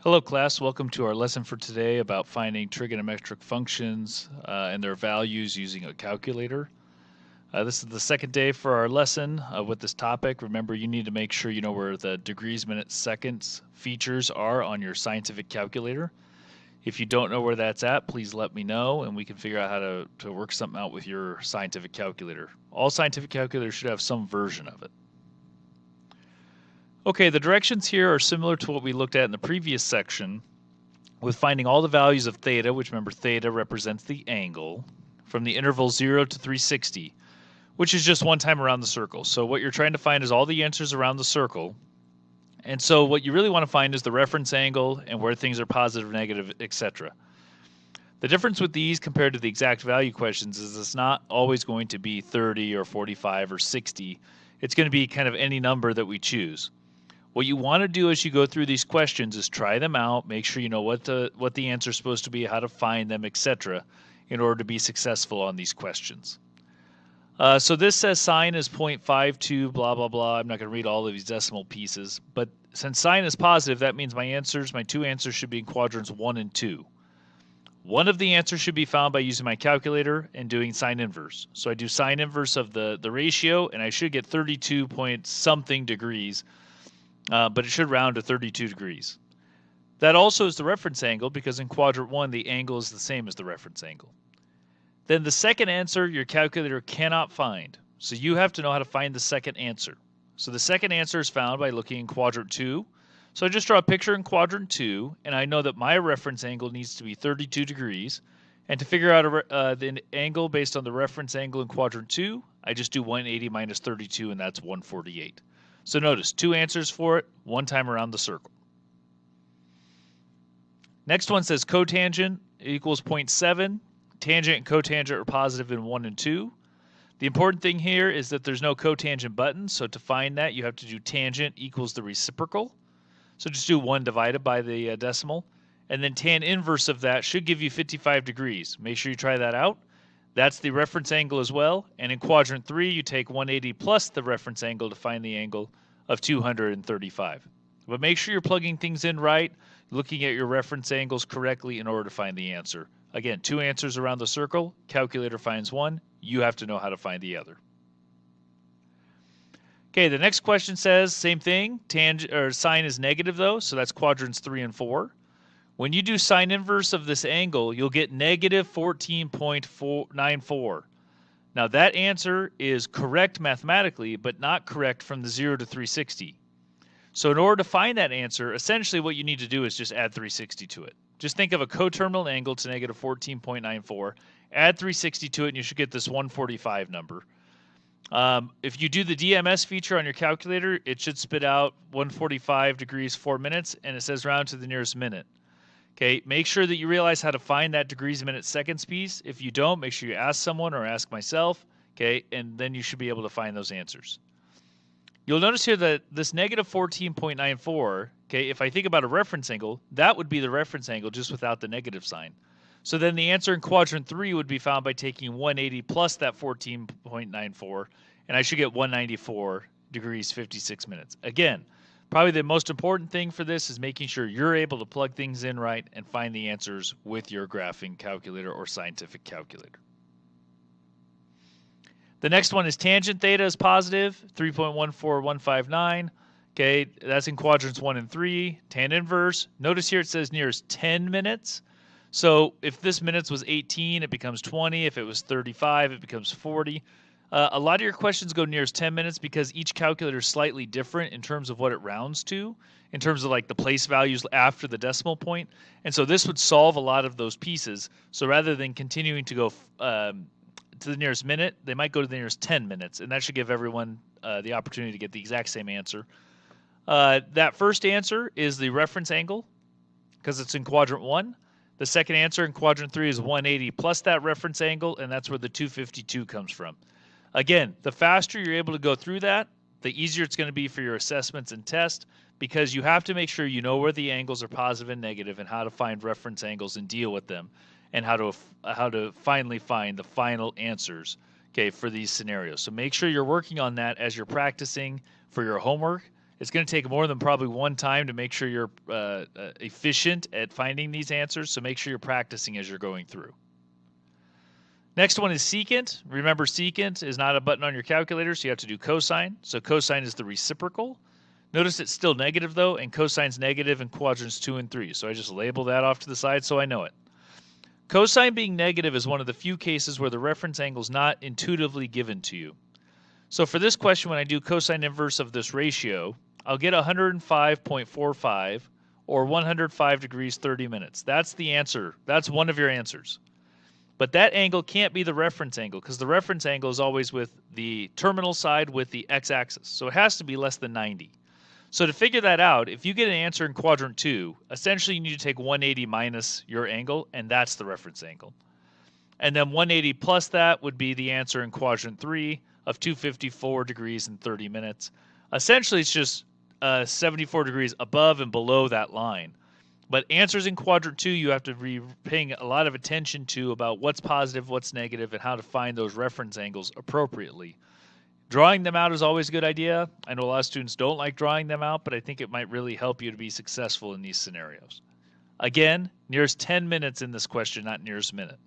Hello class, welcome to our lesson for today about finding trigonometric functions and their values using a calculator. This is the second day for our lesson with this topic. Remember, you need to make sure you know where the degrees, minutes, seconds features are on your scientific calculator. If you don't know where that's at, please let me know and we can figure out how to work something out with your scientific calculator. All scientific calculators should have some version of it. Okay, the directions here are similar to what we looked at in the previous section with finding all the values of theta, which remember theta represents the angle, from the interval 0 to 360, which is just one time around the circle. So what you're trying to find is all the answers around the circle. And so what you really want to find is the reference angle and where things are positive, negative, etc. The difference with these compared to the exact value questions is it's not always going to be 30 or 45 or 60. It's going to be kind of any number that we choose. What you want to do as you go through these questions is try them out, make sure you know what the answer is supposed to be, how to find them, etc., in order to be successful on these questions. So this says sine is 0.52, blah, blah, blah. I'm not going to read all of these decimal pieces, but since sine is positive, that means my two answers should be in quadrants 1 and 2. One of the answers should be found by using my calculator and doing sine inverse. So I do sine inverse of the ratio, and I should get 32 point something degrees. But it should round to 32 degrees. That also is the reference angle because in quadrant 1 the angle is the same as the reference angle. Then the second answer your calculator cannot find. So you have to know how to find the second answer. So the second answer is found by looking in quadrant 2. So I just draw a picture in quadrant 2 and I know that my reference angle needs to be 32 degrees. And to figure out the angle based on the reference angle in quadrant 2, I just do 180 minus 32 and that's 148. So notice, two answers for it, one time around the circle. Next one says cotangent equals 0.7. Tangent and cotangent are positive in 1 and 2. The important thing here is that there's no cotangent button, so to find that you have to do tangent equals the reciprocal. So just do 1 divided by the decimal. And then tan inverse of that should give you 55 degrees. Make sure you try that out. That's the reference angle as well. And in quadrant 3, you take 180 plus the reference angle to find the angle of 235. But make sure you're plugging things in right, looking at your reference angles correctly in order to find the answer. Again, two answers around the circle. Calculator finds one. You have to know how to find the other. Okay, the next question says, same thing. Sine is negative though, so that's quadrants 3 and 4. When you do sine inverse of this angle, you'll get negative 14.94. Now that answer is correct mathematically, but not correct from the 0 to 360. So in order to find that answer, essentially what you need to do is just add 360 to it. Just think of a coterminal angle to negative 14.94, add 360 to it, and you should get this 145 number. If you do the DMS feature on your calculator, it should spit out 145 degrees 4 minutes, and it says round to the nearest minute. Okay, make sure that you realize how to find that degrees, minutes, seconds piece. If you don't, make sure you ask someone or ask myself, okay, and then you should be able to find those answers. You'll notice here that this negative 14.94, okay, if I think about a reference angle, that would be the reference angle just without the negative sign. So then the answer in quadrant 3 would be found by taking 180 plus that 14.94, and I should get 194 degrees 56 minutes. Again, probably the most important thing for this is making sure you're able to plug things in right and find the answers with your graphing calculator or scientific calculator. The next one is tangent theta is positive, 3.14159. Okay, that's in quadrants 1 and 3. Tan inverse. Notice here it says nearest 10 minutes. So if this minutes was 18, it becomes 20. If it was 35, it becomes 40. A lot of your questions go nearest 10 minutes because each calculator is slightly different in terms of what it rounds to, in terms of like the place values after the decimal point. And so this would solve a lot of those pieces. So rather than continuing to go to the nearest minute, they might go to the nearest 10 minutes. And that should give everyone the opportunity to get the exact same answer. That first answer is the reference angle because it's in quadrant 1. The second answer in quadrant 3 is 180 plus that reference angle, and that's where the 252 comes from. Again, the faster you're able to go through that, the easier it's going to be for your assessments and tests because you have to make sure you know where the angles are positive and negative and how to find reference angles and deal with them and how to finally find the final answers, okay, for these scenarios. So make sure you're working on that as you're practicing for your homework. It's going to take more than probably one time to make sure you're efficient at finding these answers, so make sure you're practicing as you're going through. Next one is secant. Remember, secant is not a button on your calculator, so you have to do cosine. So cosine is the reciprocal. Notice it's still negative, though, and cosine's negative in quadrants 2 and 3, so I just label that off to the side so I know it. Cosine being negative is one of the few cases where the reference angle is not intuitively given to you. So for this question, when I do cosine inverse of this ratio, I'll get 105.45 or 105 degrees 30 minutes. That's the answer. That's one of your answers. But that angle can't be the reference angle because the reference angle is always with the terminal side with the x-axis. So it has to be less than 90. So to figure that out, if you get an answer in quadrant 2, essentially you need to take 180 minus your angle, and that's the reference angle. And then 180 plus that would be the answer in quadrant 3 of 254 degrees and 30 minutes. Essentially, it's just 74 degrees above and below that line. But answers in quadrant 2, you have to be paying a lot of attention to about what's positive, what's negative, and how to find those reference angles appropriately. Drawing them out is always a good idea. I know a lot of students don't like drawing them out, but I think it might really help you to be successful in these scenarios. Again, nearest 10 minutes in this question, not nearest minute.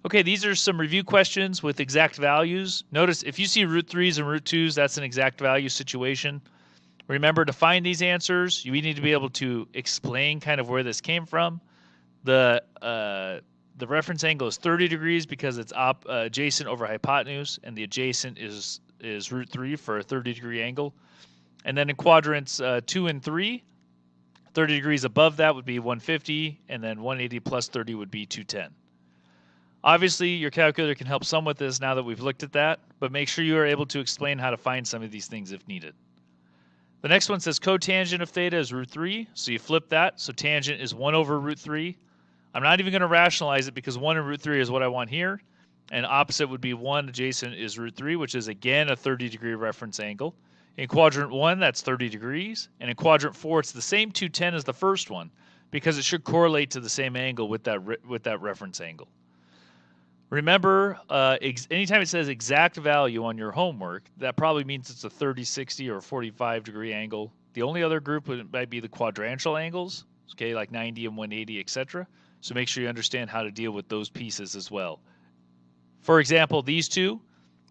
Okay, these are some review questions with exact values. Notice if you see root 3s and root 2s, that's an exact value situation. Remember, to find these answers, you need to be able to explain kind of where this came from. The reference angle is 30 degrees because it's adjacent over hypotenuse, and the adjacent is root 3 for a 30-degree angle. And then in quadrants 2 and 3, 30 degrees above that would be 150, and then 180 plus 30 would be 210. Obviously, your calculator can help some with this now that we've looked at that, but make sure you are able to explain how to find some of these things if needed. The next one says cotangent of theta is root 3, so you flip that, so tangent is 1 over root 3. I'm not even going to rationalize it because 1 and root 3 is what I want here, and opposite would be 1 adjacent is root 3, which is again a 30-degree reference angle. In quadrant 1, that's 30 degrees, and in quadrant 4, it's the same 210 as the first one because it should correlate to the same angle with that reference angle. Remember, anytime it says exact value on your homework, that probably means it's a 30, 60, or 45-degree angle. The only other group might be the quadrantial angles, okay, like 90 and 180, etc. So make sure you understand how to deal with those pieces as well. For example, these two,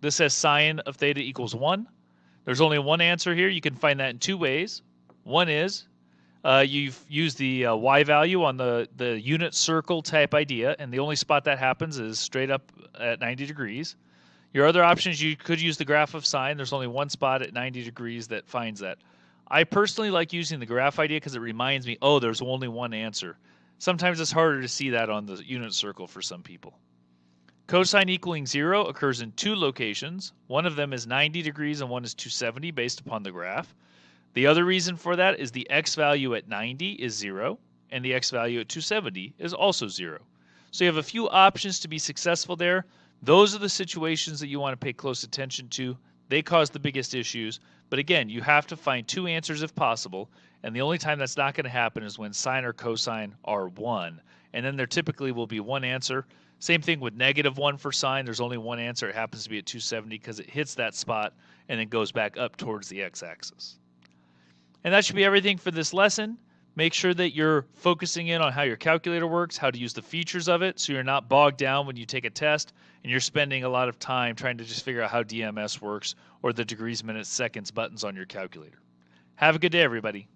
this says sine of theta equals 1. There's only one answer here. You can find that in two ways. One is you've used the y value on the unit circle type idea, and the only spot that happens is straight up at 90 degrees. Your other options, you could use the graph of sine. There's only one spot at 90 degrees that finds that. I personally like using the graph idea because it reminds me, oh, there's only one answer. Sometimes it's harder to see that on the unit circle for some people. Cosine equaling 0 occurs in two locations. One of them is 90 degrees and one is 270 based upon the graph. The other reason for that is the x value at 90 is 0, and the x value at 270 is also 0. So you have a few options to be successful there. Those are the situations that you want to pay close attention to. They cause the biggest issues. But again, you have to find two answers if possible, and the only time that's not going to happen is when sine or cosine are 1. And then there typically will be one answer. Same thing with -1 for sine. There's only one answer. It happens to be at 270 because it hits that spot and then goes back up towards the x-axis. And that should be everything for this lesson. Make sure that you're focusing in on how your calculator works, how to use the features of it, so you're not bogged down when you take a test and you're spending a lot of time trying to just figure out how DMS works or the degrees, minutes, seconds buttons on your calculator. Have a good day, everybody.